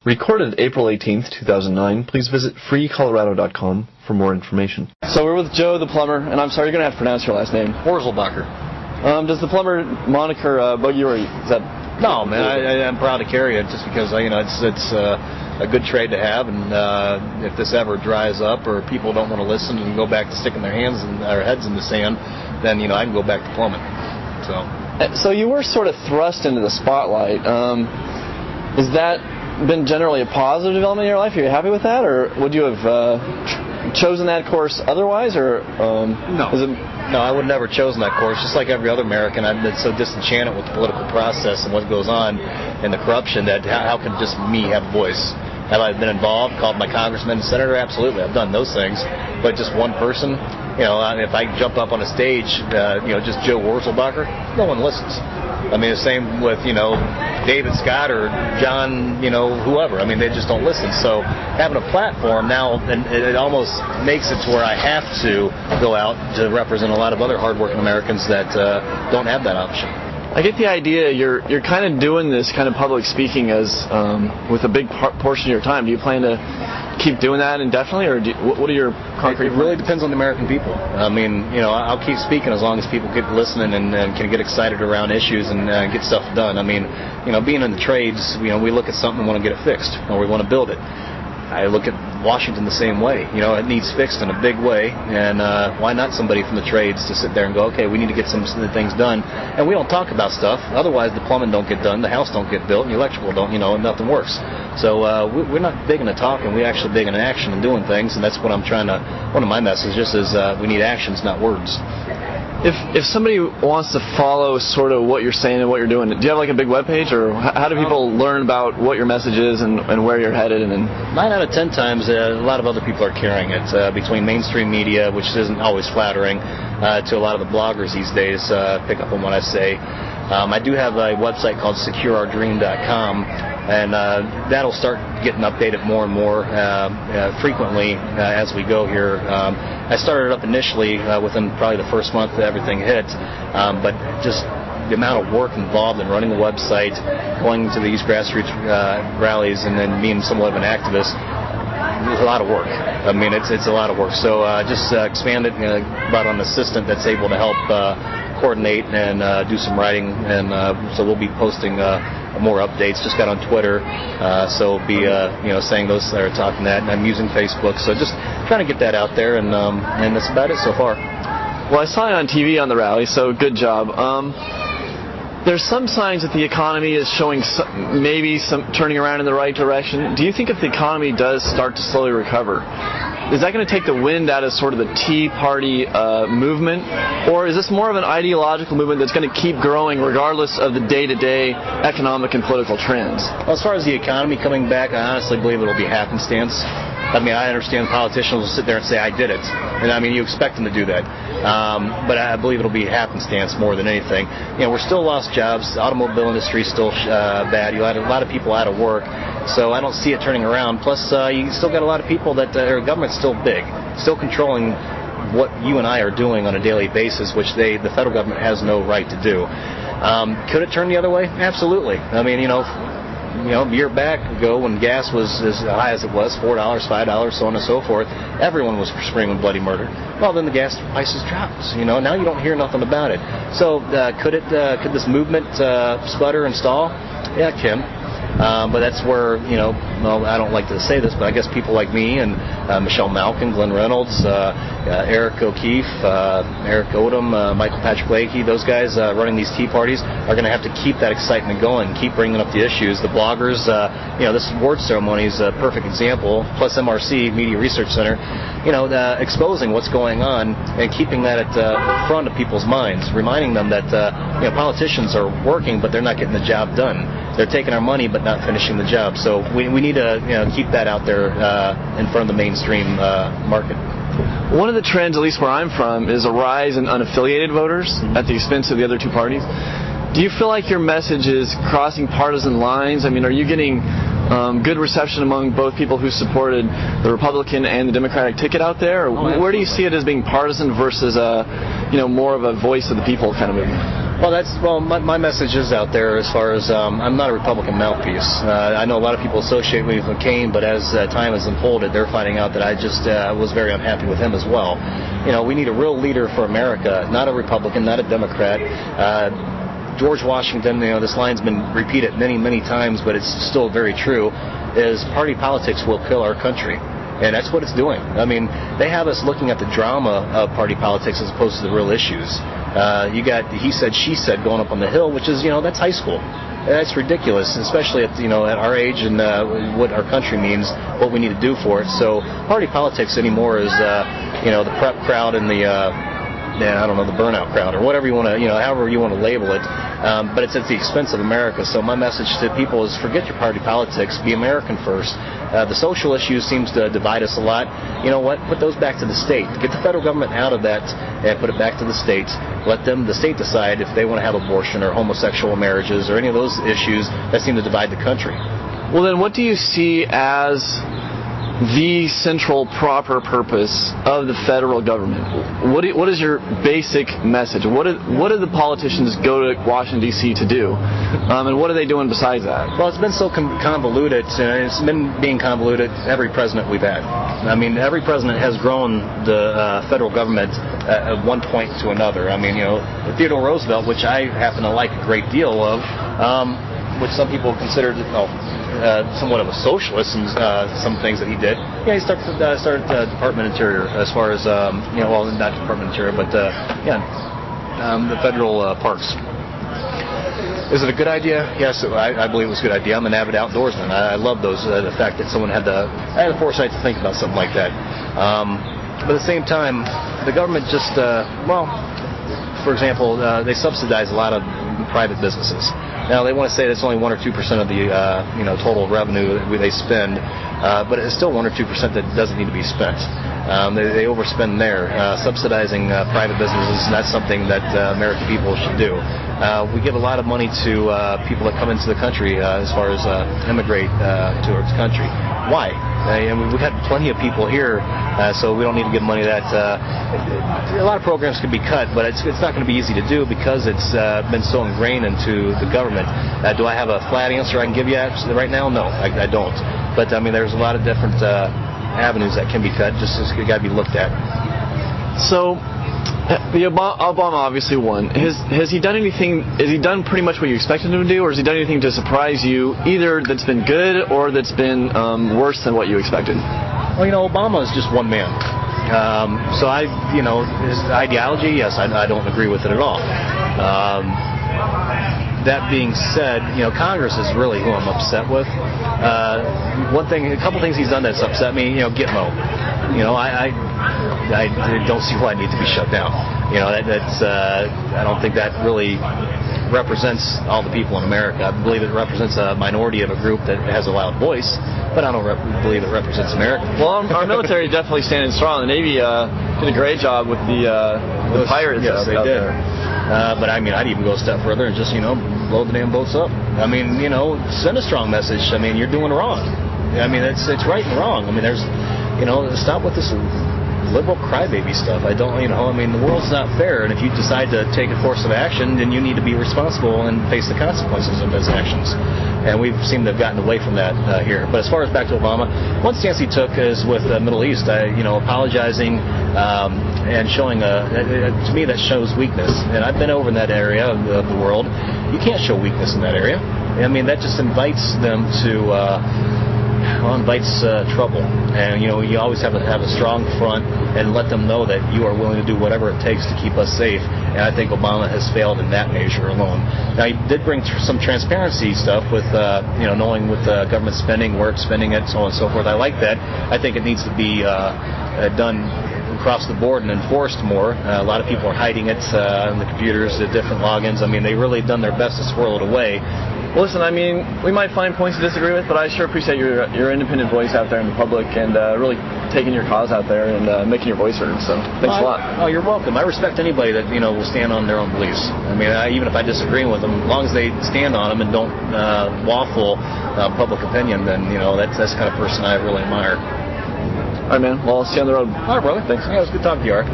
Recorded April 18th, 2009. Please visit freecolorado.com for more information. So we're with Joe the plumber, and I'm sorry, you're going to have to pronounce your last name. Wurzelbacher. Does the plumber moniker bug you, or is that... No, man, I'm proud to carry it just because, it's a good trade to have, and if this ever dries up or people don't want to listen and go back to sticking their heads in the sand, then, I can go back to plumbing. So you were sort of thrust into the spotlight. Is that been generally a positive development in your life? Are you happy with that, or would you have chosen that course otherwise, or no? No, I would never have chosen that course. Just like every other American, I've been so disenchanted with the political process and what goes on and the corruption that how can just me have a voice? Have I been involved, called my congressman and senator? Absolutely, I've done those things. But just one person, if I jump up on a stage, just Joe Wurzelbacher, no one listens. I mean, the same with, David Scott or John, whoever. I mean, they just don't listen. So having a platform now, and it almost makes it to where I have to go out to represent a lot of other hardworking Americans that don't have that option. I get the idea you're kind of doing this kind of public speaking as with a big portion of your time. Do you plan to keep doing that indefinitely, or what are your concrete? It really depends on the American people. I mean, I'll keep speaking as long as people keep listening and can get excited around issues and get stuff done. I mean, being in the trades, we look at something and want to get it fixed, or we want to build it. I look at Washington the same way. It needs fixed in a big way, and why not somebody from the trades to sit there and go, okay, we need to get some of the things done. And we don't talk about stuff. Otherwise, the plumbing don't get done, the house don't get built, and the electrical don't, and nothing works. So we're not big into talking. We're actually big into action and doing things, and that's what I'm trying to, one of my messages is we need actions, not words. If somebody wants to follow sort of what you're saying and what you're doing, do you have like a big webpage, or how do people learn about what your message is and where you're headed? And 9 out of 10 times, a lot of other people are carrying it between mainstream media, which isn't always flattering, to a lot of the bloggers these days pick up on what I say. I do have a website called secureourdream.com, and that'll start getting updated more and more frequently as we go here. I started it up initially within probably the first month that everything hit, but just the amount of work involved in running the website, going to these grassroots rallies, and then being somewhat of an activist, it's a lot of work. I mean, it's a lot of work. So just expanded, brought on an assistant that's able to help coordinate and do some writing, and so we'll be posting more updates. Just got on Twitter, so be saying those that are talking that, and I'm using Facebook, so just trying to get that out there, and that's about it so far. Well, I saw you on TV on the rally, so good job. There's some signs that the economy is showing maybe some turning around in the right direction. Do you think if the economy does start to slowly recover, is that going to take the wind out of sort of the Tea Party movement, or is this more of an ideological movement that's going to keep growing regardless of the day-to-day economic and political trends? Well, as far as the economy coming back, I honestly believe it'll be happenstance. I mean, I understand politicians will sit there and say, I did it. And I mean, you expect them to do that. But I believe it'll be happenstance more than anything. We're still lost jobs. The automobile industry is still bad. You had a lot of people out of work. So I don't see it turning around. Plus, you still got a lot of people that our government's still big, still controlling what you and I are doing on a daily basis, which the federal government has no right to do. Could it turn the other way? Absolutely. I mean, a year back ago when gas was as high as it was, $4, $5, so on and so forth, everyone was screaming bloody murder. Well, then the gas prices dropped. Now you don't hear nothing about it. So could this movement sputter and stall? Yeah, it can. But that's where, I don't like to say this, but I guess people like me and Michelle Malkin, Glenn Reynolds, Eric O'Keefe, Eric Odom, Michael Patrick Leahy, those guys running these tea parties are going to have to keep that excitement going, keep bringing up the issues. The bloggers, this award ceremony is a perfect example, plus MRC, Media Research Center, exposing what's going on and keeping that at the front of people's minds, reminding them that politicians are working, but they're not getting the job done. They're taking our money but not finishing the job. So we need to keep that out there in front of the mainstream market. One of the trends, at least where I'm from, is a rise in unaffiliated voters at the expense of the other two parties. Do you feel like your message is crossing partisan lines? I mean, are you getting good reception among both people who supported the Republican and the Democratic ticket out there? Or where do you see it as being partisan versus more of a voice of the people kind of movement? Well, my message is out there as far as I'm not a Republican mouthpiece. I know a lot of people associate me with McCain, but as time has unfolded, they're finding out that I just was very unhappy with him as well. We need a real leader for America, not a Republican, not a Democrat. George Washington, this line's been repeated many, many times, but it's still very true, is party politics will kill our country. And that's what it's doing. They have us looking at the drama of party politics as opposed to the real issues. You got he said, she said going up on the Hill, which is, that's high school. That's ridiculous, especially at our age and what our country means, what we need to do for it. So party politics anymore is, the prep crowd and the burnout crowd, or whatever you want to, however you want to label it. But it's at the expense of America. So my message to people is forget your party politics, be American first. The social issues seems to divide us a lot. You know what? Put those back to the state. Get the federal government out of that and put it back to the states. Let the state decide if they want to have abortion or homosexual marriages or any of those issues that seem to divide the country. Well, then what do you see as the central proper purpose of the federal government? What is your basic message? What do the politicians go to Washington, D.C. to do? And what are they doing besides that? Well, it's been so convoluted, and it's been being convoluted every president we've had. Every president has grown the federal government at one point to another. Theodore Roosevelt, which I happen to like a great deal of, which some people considered somewhat of a socialist in some things that he did. Yeah, he started Department of Interior as far as, not Department of Interior, but, the federal parks. Is it a good idea? Yes, I believe it was a good idea. I'm an avid outdoorsman. I love those, the fact that someone had the foresight to think about something like that. But at the same time, the government just, for example, they subsidize a lot of private businesses. Now, they want to say that's only 1 or 2% of the total revenue that they spend, but it's still 1 or 2% that doesn't need to be spent. They overspend there. Subsidizing private businesses is not something that American people should do. We give a lot of money to people that come into the country as far as immigrate to our country. Why? We've had plenty of people here, so we don't need to give money to that. A lot of programs can be cut, but it's not going to be easy to do because it's been so ingrained into the government. Do I have a flat answer I can give you right now? No, I don't. But there's a lot of different avenues that can be cut. Just got to be looked at. So, Obama obviously won. Has he done anything? Has he done pretty much what you expected him to do, or has he done anything to surprise you, either that's been good or that's been worse than what you expected? Well, Obama is just one man. So his ideology, yes, I don't agree with it at all. That being said, Congress is really who I'm upset with. A couple things he's done that's upset me. Gitmo. I don't see why it needs to be shut down. I don't think that really represents all the people in America. I believe it represents a minority of a group that has a loud voice, but I don't believe it represents America. Well, our military is definitely standing strong. The Navy did a great job with the pirates. Yes, they did. But I'd even go a step further and just blow the damn boats up. Send a strong message. You're doing wrong. It's right and wrong. There's stop with this liberal crybaby stuff. The world's not fair, and if you decide to take a course of action, then you need to be responsible and face the consequences of those actions. And we've seemed to have gotten away from that here. But as far as back to Obama, one stance he took is with the Middle East, apologizing and showing, to me that shows weakness. And I've been over in that area of the world. You can't show weakness in that area. That just invites them to invites trouble, and you always have to have a strong front and let them know that you are willing to do whatever it takes to keep us safe. And I think Obama has failed in that measure alone. Now, he did bring some transparency stuff with knowing with government spending, where it's spending it, so on and so forth. I like that. I think it needs to be done across the board and enforced more. A lot of people are hiding it on the computers, the different logins. They've really done their best to swirl it away. Well, listen, we might find points to disagree with, but I sure appreciate your independent voice out there in the public and really taking your cause out there and making your voice heard. So thanks a lot. Oh, you're welcome. I respect anybody that will stand on their own beliefs. Even if I disagree with them, as long as they stand on them and don't waffle public opinion, then that's the kind of person I really admire. All right, man. Well, I'll see you on the road. All right, brother. Thanks. Yeah, it was good talking to you, Art.